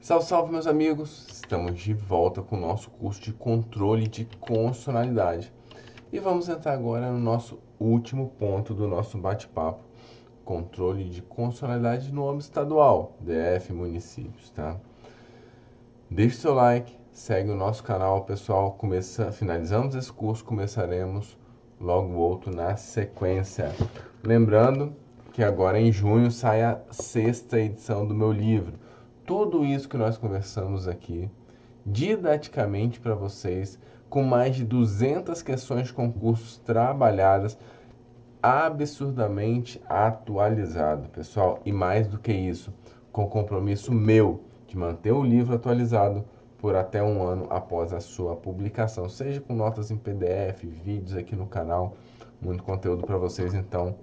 Salve, salve, meus amigos! Estamos de volta com o nosso curso de controle de constitucionalidade. E vamos entrar agora no nosso último ponto do nosso bate-papo. Controle de constitucionalidade no âmbito estadual, DF, municípios, tá? Deixe seu like, segue o nosso canal, pessoal. Finalizamos esse curso, começaremos logo o outro na sequência. Lembrando que agora em junho sai a 6ª edição do meu livro. Tudo isso que nós conversamos aqui, didaticamente para vocês, com mais de 200 questões de concursos trabalhadas, absurdamente atualizado, pessoal. E mais do que isso, com compromisso meu de manter o livro atualizado por até um ano após a sua publicação, seja com notas em PDF, vídeos aqui no canal, muito conteúdo para vocês. Então,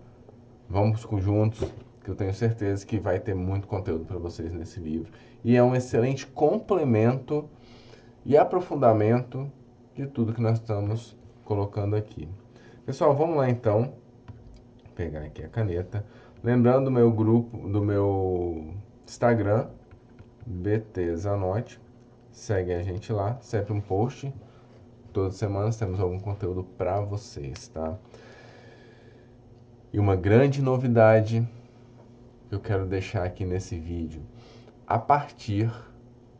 vamos juntos, que eu tenho certeza que vai ter muito conteúdo para vocês nesse livro. E é um excelente complemento e aprofundamento de tudo que nós estamos colocando aqui. Pessoal, vamos lá então. Vou pegar aqui a caneta. Lembrando do meu grupo, do meu Instagram, BT Zanotti. Segue a gente lá, sempre um post. Todas as semanas temos algum conteúdo para vocês, tá? E uma grande novidade que eu quero deixar aqui nesse vídeo. A partir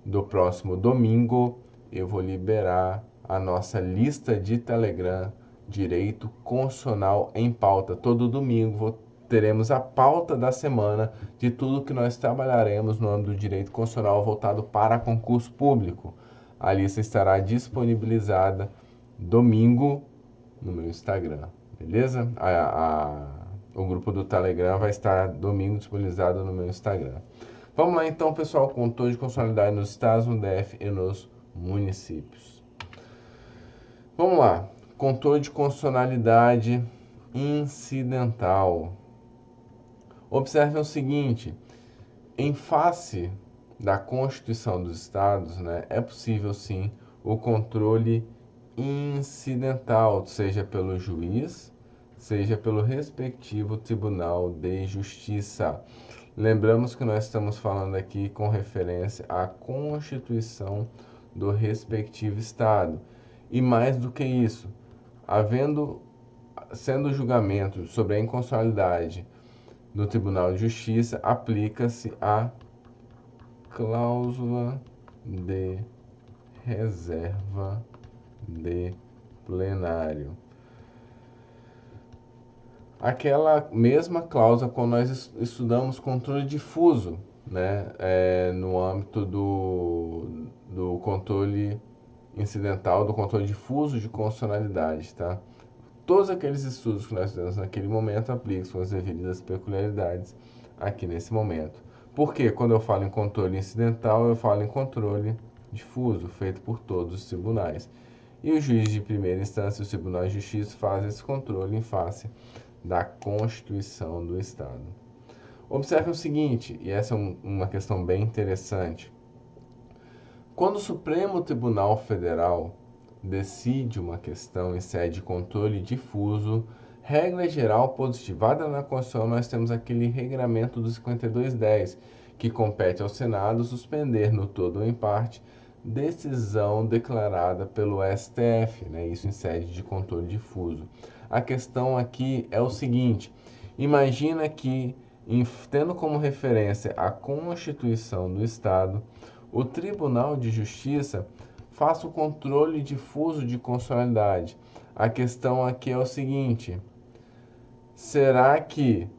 do próximo domingo, eu vou liberar a nossa lista de Telegram Direito Constitucional em Pauta. Todo domingo teremos a pauta da semana de tudo que nós trabalharemos no âmbito do direito constitucional voltado para concurso público. A lista estará disponibilizada domingo no meu Instagram, beleza? O grupo do Telegram vai estar domingo disponibilizado no meu Instagram. Vamos lá então, pessoal, controle de constitucionalidade nos estados, no DF e nos municípios. Vamos lá, controle de constitucionalidade incidental. Observe o seguinte, em face da Constituição dos Estados, né, é possível sim o controle incidental, seja pelo juiz, seja pelo respectivo Tribunal de Justiça. Lembramos que nós estamos falando aqui com referência à Constituição do respectivo Estado. E mais do que isso, sendo julgamento sobre a inconstitucionalidade do Tribunal de Justiça, aplica-se a cláusula de reserva de plenário. Aquela mesma cláusula quando nós estudamos controle difuso, né, no âmbito do controle incidental, do controle difuso de constitucionalidade, tá? Todos aqueles estudos que nós fizemos naquele momento aplicam com as devidas peculiaridades aqui nesse momento. Porque quando eu falo em controle incidental, eu falo em controle difuso, feito por todos os tribunais. E o juiz de primeira instância e os tribunais de justiça fazem esse controle em face da Constituição do Estado. Observe o seguinte, e essa é uma questão bem interessante. Quando o Supremo Tribunal Federal decide uma questão em sede de controle difuso, regra geral positivada na Constituição, nós temos aquele regramento do 5210, que compete ao Senado suspender no todo ou em parte decisão declarada pelo STF, né? Isso em sede de controle difuso. A questão aqui é o seguinte, imagina que, tendo como referência a Constituição do Estado, o Tribunal de Justiça faça o controle difuso de constitucionalidade. A questão aqui é o seguinte, será que,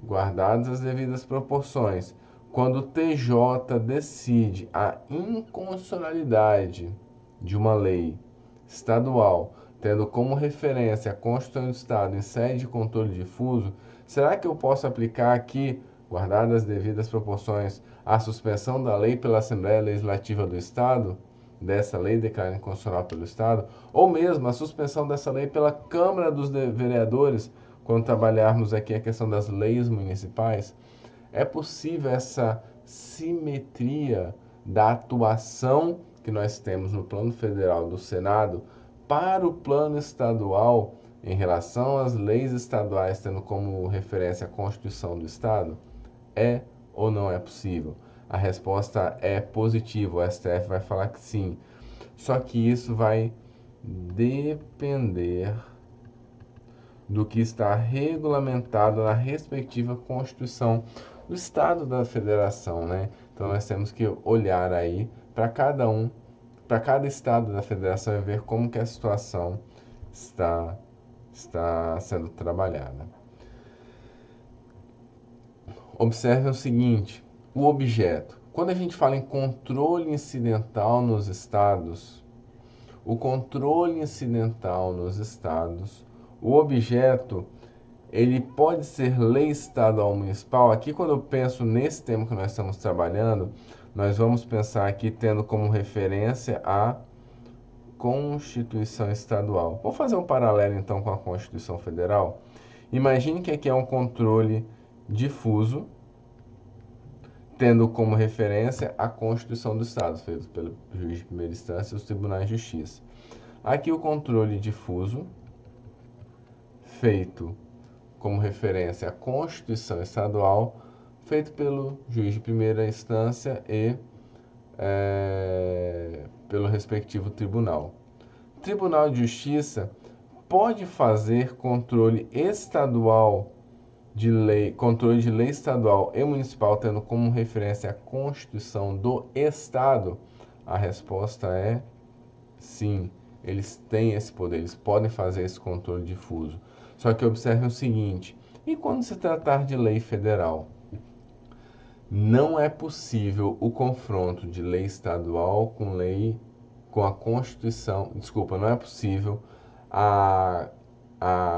guardadas as devidas proporções, quando o TJ decide a inconstitucionalidade de uma lei estadual, tendo como referência a Constituição do Estado em sede de controle difuso, será que eu posso aplicar aqui, guardadas as devidas proporções, a suspensão da lei pela Assembleia Legislativa do Estado, dessa lei declarada inconstitucional pelo Estado, ou mesmo a suspensão dessa lei pela Câmara dos Vereadores, quando trabalharmos aqui a questão das leis municipais? É possível essa simetria da atuação que nós temos no plano federal do Senado para o plano estadual em relação às leis estaduais, tendo como referência a Constituição do Estado? É ou não é possível? a resposta é positiva, o STF vai falar que sim. Só que isso vai depender do que está regulamentado na respectiva Constituição do Estado da Federação, né? Então nós temos que olhar aí para para cada estado da federação e ver como que a situação está sendo trabalhada. Observe o seguinte, o objeto. Quando a gente fala em controle incidental nos estados, o controle incidental nos estados, o objeto, ele pode ser lei estadual ou municipal. Aqui, quando eu penso nesse tema que nós estamos trabalhando, nós vamos pensar aqui tendo como referência a Constituição Estadual. Vou fazer um paralelo então com a Constituição Federal. Imagine que aqui é um controle difuso, tendo como referência a Constituição do Estado, feito pelo juiz de primeira instância e os tribunais de justiça. Aqui o controle difuso, feito como referência a Constituição Estadual, feito pelo juiz de primeira instância e pelo respectivo tribunal. Tribunal de Justiça pode fazer controle estadual de lei, controle de lei estadual e municipal, tendo como referência a Constituição do Estado? A resposta é sim, eles têm esse poder, eles podem fazer esse controle difuso. Só que observe o seguinte, e quando se tratar de lei federal? Não é possível o confronto de lei estadual com a Constituição, desculpa, não é possível a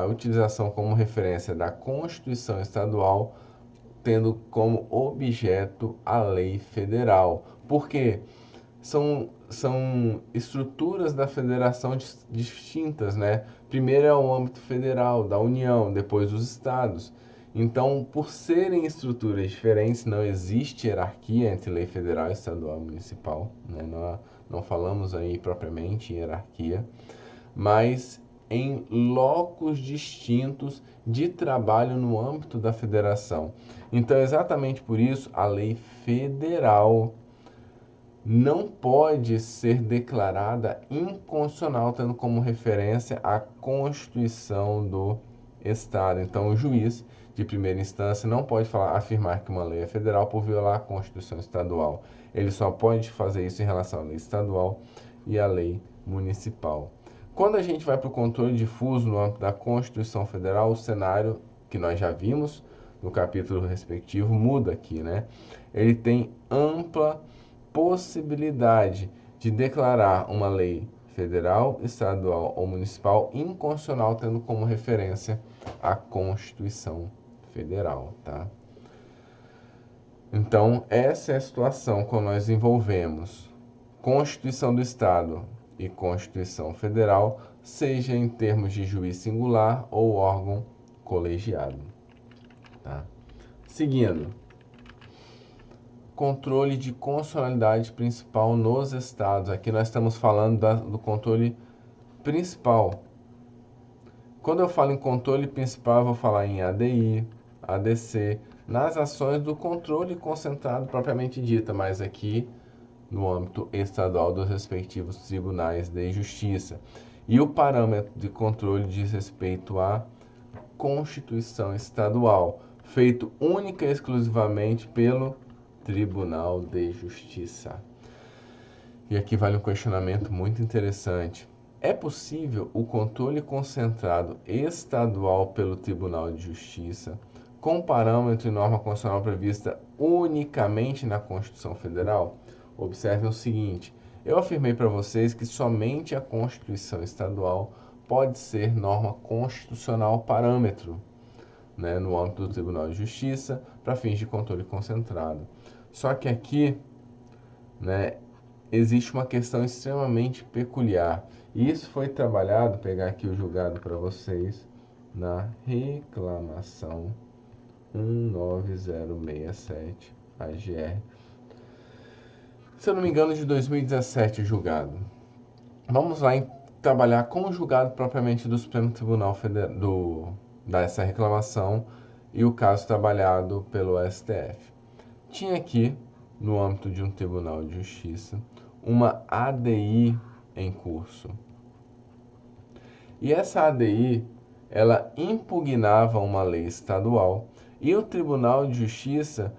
utilização como referência da Constituição Estadual tendo como objeto a lei federal. Por quê? São estruturas da federação distintas, né? Primeiro é o âmbito federal, da União, depois os estados. Então, por serem estruturas diferentes, não existe hierarquia entre lei federal, estadual e municipal, né? Não falamos aí propriamente em hierarquia, mas em locos distintos de trabalho no âmbito da federação. Então, exatamente por isso, a lei federal não pode ser declarada inconstitucional, tendo como referência a Constituição do Estado. Então, o juiz de primeira instância não pode afirmar que uma lei é federal por violar a Constituição Estadual. Ele só pode fazer isso em relação à lei estadual e à lei municipal. Quando a gente vai para o controle difuso no âmbito da Constituição Federal, o cenário que nós já vimos no capítulo respectivo muda aqui, né? Ele tem ampla possibilidade de declarar uma lei federal, estadual ou municipal inconstitucional, tendo como referência a Constituição Federal, tá? Então, essa é a situação quando nós envolvemos Constituição do Estado e Constituição Federal, seja em termos de juiz singular ou órgão colegiado, tá? Seguindo, controle de constitucionalidade principal nos estados. Aqui nós estamos falando do controle principal. Quando eu falo em controle principal, eu vou falar em ADI, ADC, nas ações do controle concentrado propriamente dita, mas aqui no âmbito estadual dos respectivos tribunais de justiça. E o parâmetro de controle diz respeito à Constituição Estadual, feito única e exclusivamente pelo Tribunal de Justiça. E aqui vale um questionamento muito interessante. É possível o controle concentrado estadual pelo Tribunal de Justiça, com parâmetro e norma constitucional prevista unicamente na Constituição Federal? Observem o seguinte, eu afirmei para vocês que somente a Constituição Estadual pode ser norma constitucional parâmetro, né, no âmbito do Tribunal de Justiça, para fins de controle concentrado. Só que aqui, né, existe uma questão extremamente peculiar. E isso foi trabalhado, vou pegar aqui o julgado para vocês, na reclamação 19067 AGR. Se eu não me engano, de 2017 o julgado. Vamos lá trabalhar com o julgado propriamente do Supremo Tribunal Federal, dessa reclamação e o caso trabalhado pelo STF. Tinha aqui no âmbito de um tribunal de justiça, uma ADI em curso. E essa ADI, ela impugnava uma lei estadual e o Tribunal de Justiça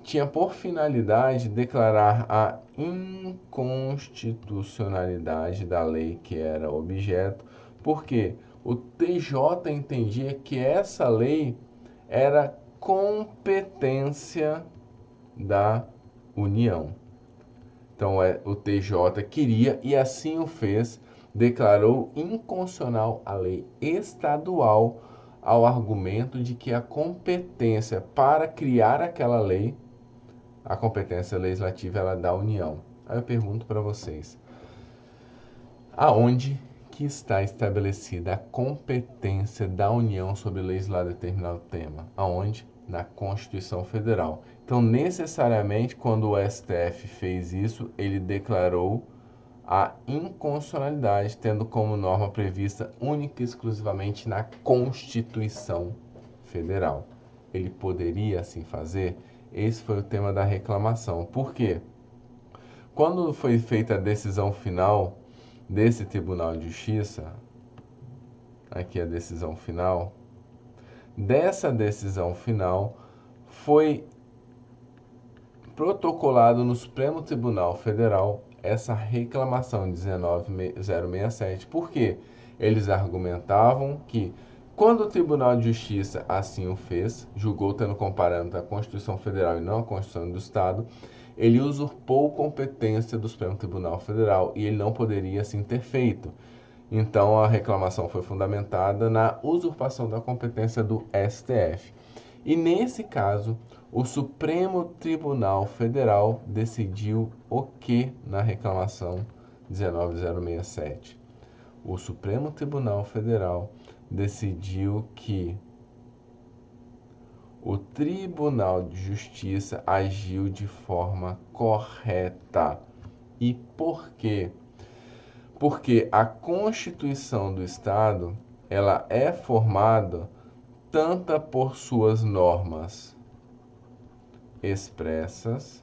tinha por finalidade declarar a inconstitucionalidade da lei que era objeto, porque o TJ entendia que essa lei era competência da União. Então o TJ queria, e assim o fez, declarou inconstitucional a lei estadual ao argumento de que a competência para criar aquela lei, a competência legislativa, ela é da União. Aí eu pergunto para vocês, aonde que está estabelecida a competência da União sobre legislar determinado tema? Aonde? Na Constituição Federal. Então, necessariamente, quando o STF fez isso, ele declarou a inconstitucionalidade, tendo como norma prevista única e exclusivamente na Constituição Federal. Ele poderia assim fazer? Esse foi o tema da reclamação. Por quê? Quando foi feita a decisão final desse Tribunal de Justiça, aqui a decisão final, dessa decisão final foi protocolado no Supremo Tribunal Federal essa reclamação 19067, porque eles argumentavam que quando o Tribunal de Justiça assim o fez, julgou tendo comparando a Constituição Federal e não a Constituição do Estado, ele usurpou competência do Supremo Tribunal Federal e ele não poderia assim ter feito. Então a reclamação foi fundamentada na usurpação da competência do STF. E nesse caso, o Supremo Tribunal Federal decidiu o que na reclamação 19067? O Supremo Tribunal Federal decidiu que o Tribunal de Justiça agiu de forma correta. E por quê? Porque a Constituição do Estado, ela é formada tanto por suas normas expressas,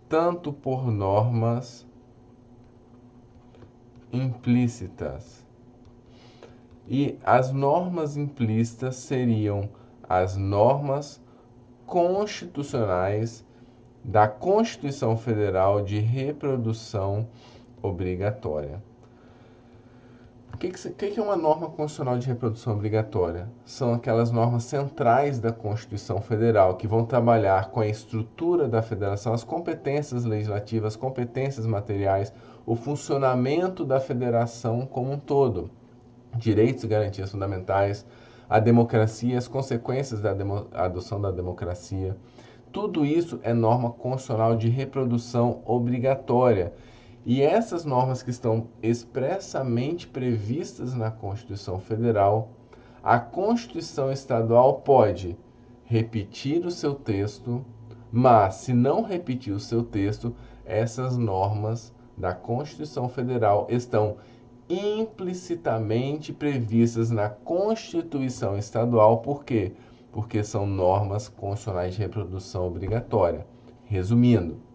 tanto por normas implícitas. E as normas implícitas seriam as normas constitucionais da Constituição Federal de reprodução obrigatória. O que é uma norma constitucional de reprodução obrigatória? São aquelas normas centrais da Constituição Federal que vão trabalhar com a estrutura da federação, as competências legislativas, as competências materiais, o funcionamento da federação como um todo, direitos e garantias fundamentais, a democracia, as consequências da adoção da democracia. Tudo isso é norma constitucional de reprodução obrigatória. E essas normas que estão expressamente previstas na Constituição Federal, a Constituição Estadual pode repetir o seu texto, mas se não repetir o seu texto, essas normas da Constituição Federal estão implicitamente previstas na Constituição Estadual. Por quê? Porque são normas constitucionais de reprodução obrigatória. Resumindo,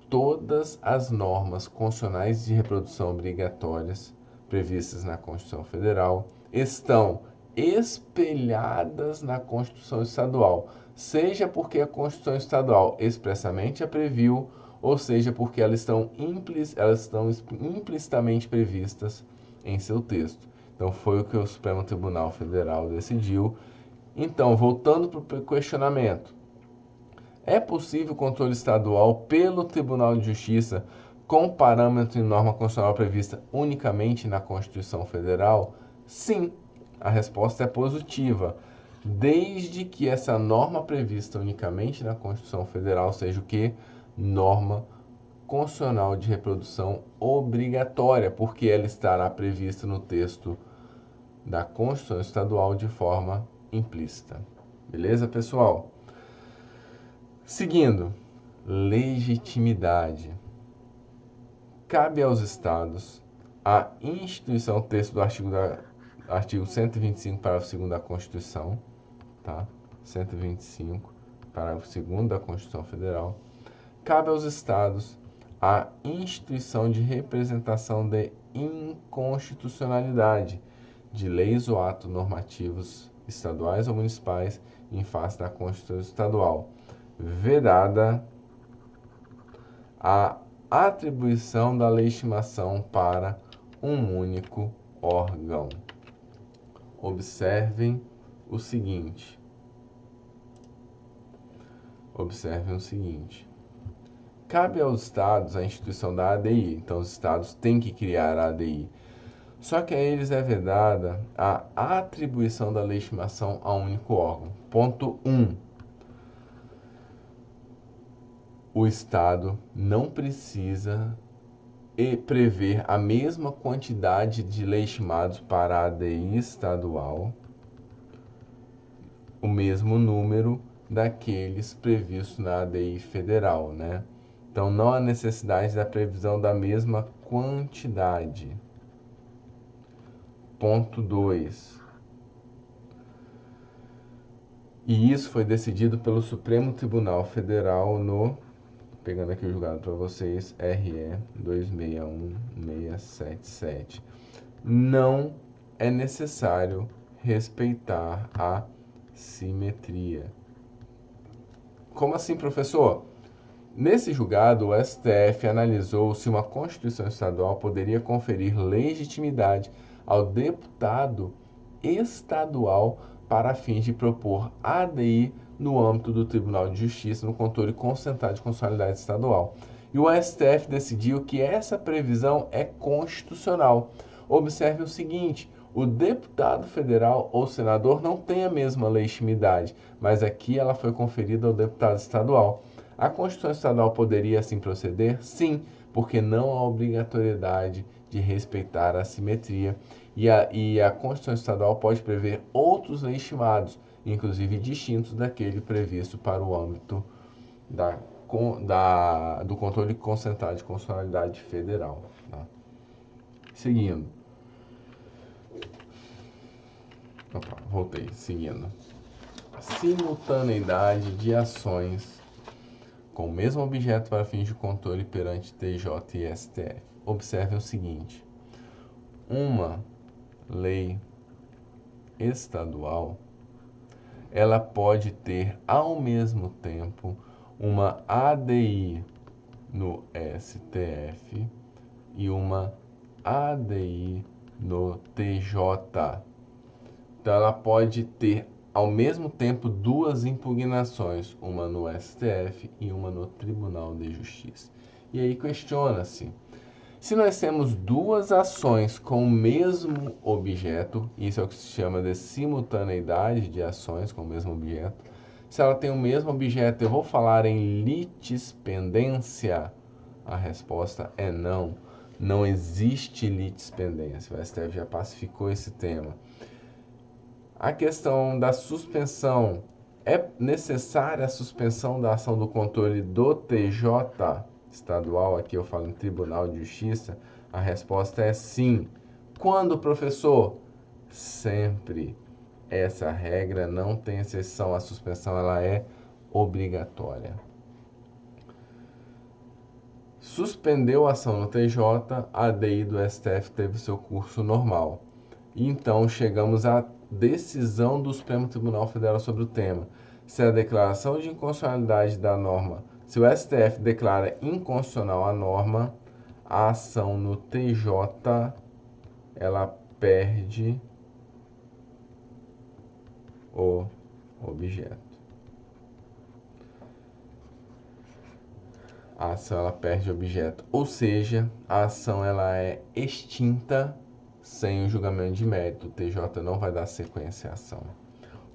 todas as normas constitucionais de reprodução obrigatórias previstas na Constituição Federal estão espelhadas na Constituição Estadual, seja porque a Constituição Estadual expressamente a previu, ou seja porque elas estão implicitamente previstas em seu texto. Então foi o que o Supremo Tribunal Federal decidiu. Então, voltando para o questionamento, é possível controle estadual pelo Tribunal de Justiça com parâmetro e norma constitucional prevista unicamente na Constituição Federal? Sim, a resposta é positiva, desde que essa norma prevista unicamente na Constituição Federal seja o que? Norma constitucional de reprodução obrigatória, porque ela estará prevista no texto da Constituição Estadual de forma implícita. Beleza, pessoal? Seguindo, legitimidade. Cabe aos Estados a instituição, texto do artigo 125, parágrafo 2º da Constituição, tá? 125, parágrafo 2º da Constituição Federal, cabe aos Estados a instituição de representação de inconstitucionalidade de leis ou atos normativos estaduais ou municipais em face da Constituição Estadual, vedada a atribuição da legitimação para um único órgão. Observem o seguinte. Cabe aos estados a instituição da ADI. Então, os estados têm que criar a ADI. Só que a eles é vedada a atribuição da legitimação a um único órgão. Ponto 1. O Estado não precisa prever a mesma quantidade de legitimados para a ADI estadual, o mesmo número daqueles previstos na ADI federal, né? Então, não há necessidade da previsão da mesma quantidade. Ponto 2. E isso foi decidido pelo Supremo Tribunal Federal no, pegando aqui o julgado para vocês, RE 261677. Não é necessário respeitar a simetria. Como assim, professor? Nesse julgado, o STF analisou se uma Constituição Estadual poderia conferir legitimidade ao deputado estadual para fins de propor ADI no âmbito do Tribunal de Justiça no controle concentrado de constitucionalidade estadual. E o STF decidiu que essa previsão é constitucional. Observe o seguinte: o deputado federal ou senador não tem a mesma legitimidade, mas aqui ela foi conferida ao deputado estadual. A Constituição Estadual poderia assim proceder? Sim, porque não há obrigatoriedade de respeitar a simetria. E a Constituição Estadual pode prever outros legitimados, inclusive distintos daquele previsto para o âmbito do controle concentrado de constitucionalidade federal. Tá? Seguindo. Seguindo. Simultaneidade de ações com o mesmo objeto para fins de controle perante TJ e STF. Observe o seguinte: uma lei estadual, ela pode ter ao mesmo tempo uma ADI no STF e uma ADI no TJ. Então ela pode ter ao mesmo tempo duas impugnações, uma no STF e uma no Tribunal de Justiça. E aí questiona-se: se nós temos duas ações com o mesmo objeto, isso é o que se chama de simultaneidade de ações com o mesmo objeto. Se ela tem o mesmo objeto, eu vou falar em litispendência? A resposta é não. Não existe litispendência. O STF já pacificou esse tema. A questão da suspensão. É necessária a suspensão da ação do controle do TJ estadual? Aqui eu falo em Tribunal de Justiça. A resposta é sim. Quando, professor? Sempre. Essa regra não tem exceção. A suspensão ela é obrigatória. Suspendeu a ação no TJ, a ADI do STF teve seu curso normal. E então chegamos à decisão do Supremo Tribunal Federal sobre o tema. Se a declaração de inconstitucionalidade da norma, se o STF declara inconstitucional a norma, a ação no TJ, ela perde o objeto. A ação ela perde o objeto, ou seja, a ação ela é extinta sem o julgamento de mérito. O TJ não vai dar sequência à ação.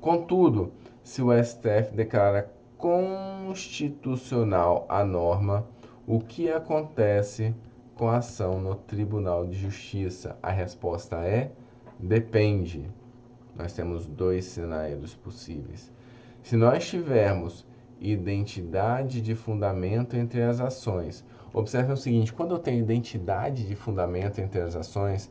Contudo, se o STF declara constitucional a norma, o que acontece com a ação no Tribunal de Justiça? A resposta é depende. Nós temos dois cenários possíveis. Se nós tivermos identidade de fundamento entre as ações, observe o seguinte: quando eu tenho identidade de fundamento entre as ações,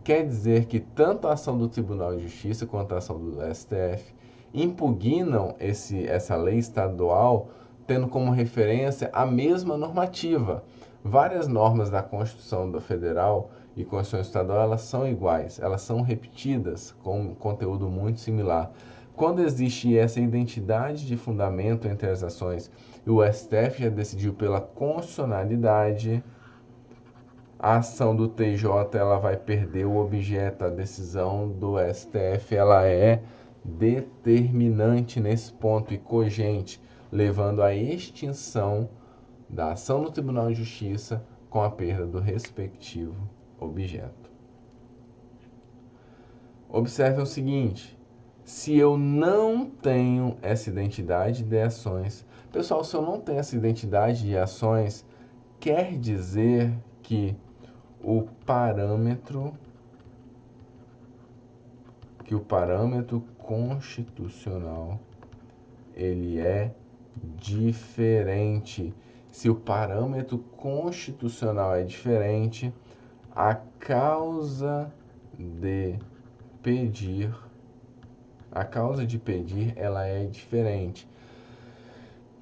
quer dizer que tanto a ação do Tribunal de Justiça quanto a ação do STF, impugnam essa lei estadual tendo como referência a mesma normativa. Várias normas da Constituição Federal e Constituição Estadual, elas são iguais, elas são repetidas com um conteúdo muito similar. Quando existe essa identidade de fundamento entre as ações e o STF já decidiu pela constitucionalidade, a ação do TJ ela vai perder o objeto, a decisão do STF ela é determinante nesse ponto e cogente, levando à extinção da ação no Tribunal de Justiça com a perda do respectivo objeto. Observe o seguinte, se eu não tenho essa identidade de ações, pessoal, se eu não tenho essa identidade de ações, quer dizer que o parâmetro constitucional ele é diferente. Se o parâmetro constitucional é diferente, a causa de pedir ela é diferente.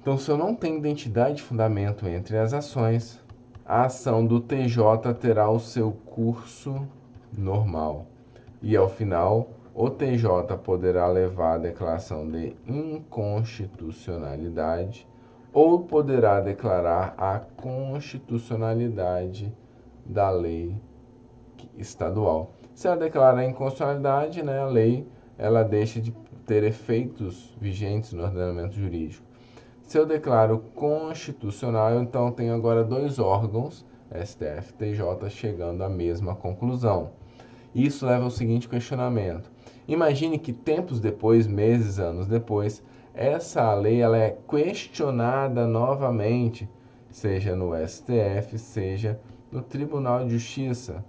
Então, se eu não tenho identidade de fundamento entre as ações, a ação do TJ terá o seu curso normal. E ao final, o TJ poderá levar a declaração de inconstitucionalidade ou poderá declarar a constitucionalidade da lei estadual. Se ela declarar a inconstitucionalidade, né, a lei ela deixa de ter efeitos vigentes no ordenamento jurídico. Se eu declaro constitucional, eu então tenho agora dois órgãos, STF e TJ, chegando à mesma conclusão. Isso leva ao seguinte questionamento. Imagine que tempos depois, meses, anos depois, essa lei ela é questionada novamente, seja no STF, seja no Tribunal de Justiça.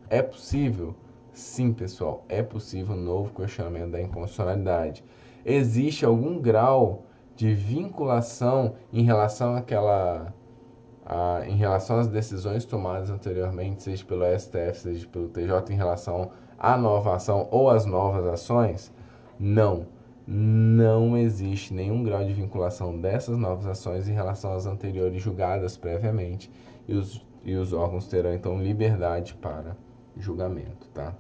É possível? Sim, pessoal, é possível um novo questionamento da inconstitucionalidade. Existe algum grau de vinculação em relação em relação às decisões tomadas anteriormente, seja pelo STF, seja pelo TJ, em relação à nova ação ou às novas ações? Não, não existe nenhum grau de vinculação dessas novas ações em relação às anteriores julgadas previamente, e os órgãos terão então liberdade para julgamento, tá?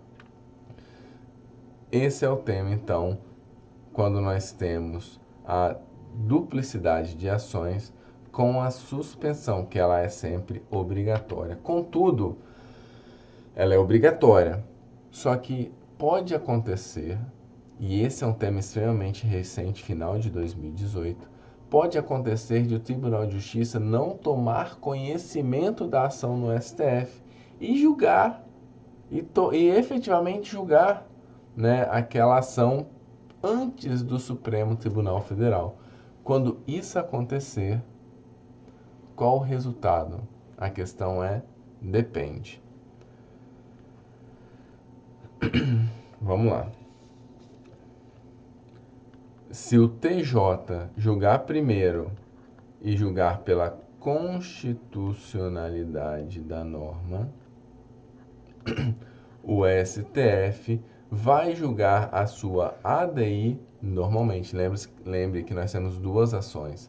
Esse é o tema, então, quando nós temos a duplicidade de ações com a suspensão, que ela é sempre obrigatória. Contudo, ela é obrigatória, só que pode acontecer, e esse é um tema extremamente recente, final de 2018, pode acontecer de o Tribunal de Justiça não tomar conhecimento da ação no STF e julgar, e efetivamente julgar, né, aquela ação antes do Supremo Tribunal Federal. Quando isso acontecer, qual o resultado? A questão é, depende. Vamos lá. Se o TJ julgar primeiro e julgar pela constitucionalidade da norma, o STF vai julgar a sua ADI normalmente. Lembre que nós temos duas ações.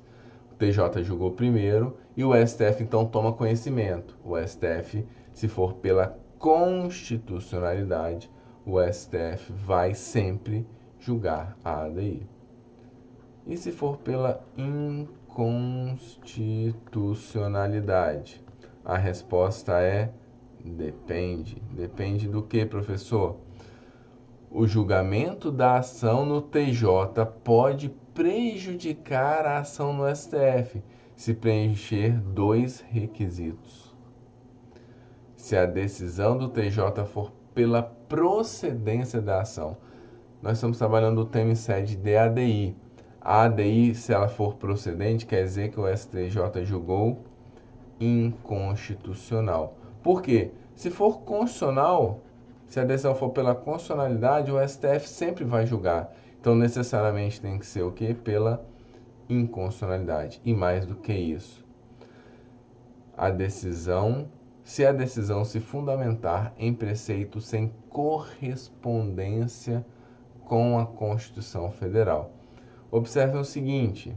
O TJ julgou primeiro e o STF então toma conhecimento. O STF, se for pela constitucionalidade, o STF vai sempre julgar a ADI. E se for pela inconstitucionalidade? A resposta é depende. Depende do que, professor? O julgamento da ação no TJ pode prejudicar a ação no STF se preencher dois requisitos. Se a decisão do TJ for pela procedência da ação. Nós estamos trabalhando o tema em sede de ADI. A ADI, se ela for procedente, quer dizer que o STJ julgou inconstitucional. Por quê? Se for constitucional, se a decisão for pela constitucionalidade, o STF sempre vai julgar. Então, necessariamente tem que ser o quê? Pela inconstitucionalidade. E mais do que isso, se a decisão se fundamentar em preceito sem correspondência com a Constituição Federal. Observe o seguinte: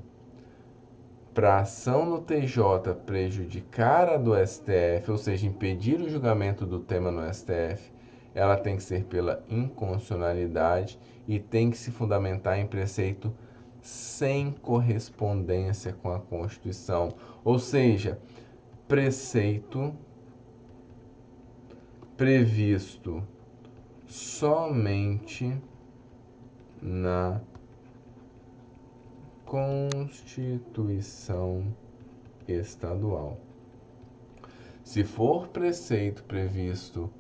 para a ação no TJ prejudicar a do STF, ou seja, impedir o julgamento do tema no STF, ela tem que ser pela inconstitucionalidade e tem que se fundamentar em preceito sem correspondência com a Constituição, ou seja, preceito previsto somente na Constituição Estadual. Se for preceito previsto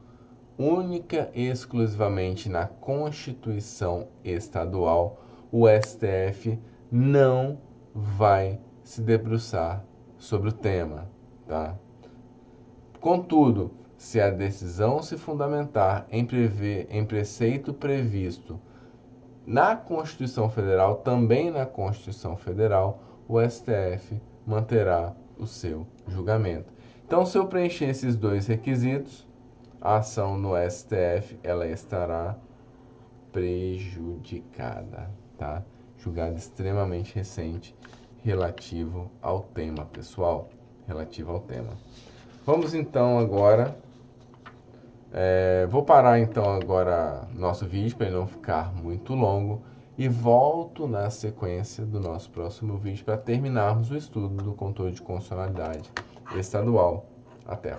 única e exclusivamente na Constituição Estadual, o STF não vai se debruçar sobre o tema, tá? Contudo, se a decisão se fundamentar em preceito previsto na Constituição Federal, também na Constituição Federal, o STF manterá o seu julgamento. Então, se eu preencher esses dois requisitos, a ação no STF ela estará prejudicada, tá? Julgado extremamente recente relativo ao tema, pessoal, relativo ao tema. Vamos então agora, vou parar então agora nosso vídeo para ele não ficar muito longo e volto na sequência do nosso próximo vídeo para terminarmos o estudo do controle de constitucionalidade estadual. Até!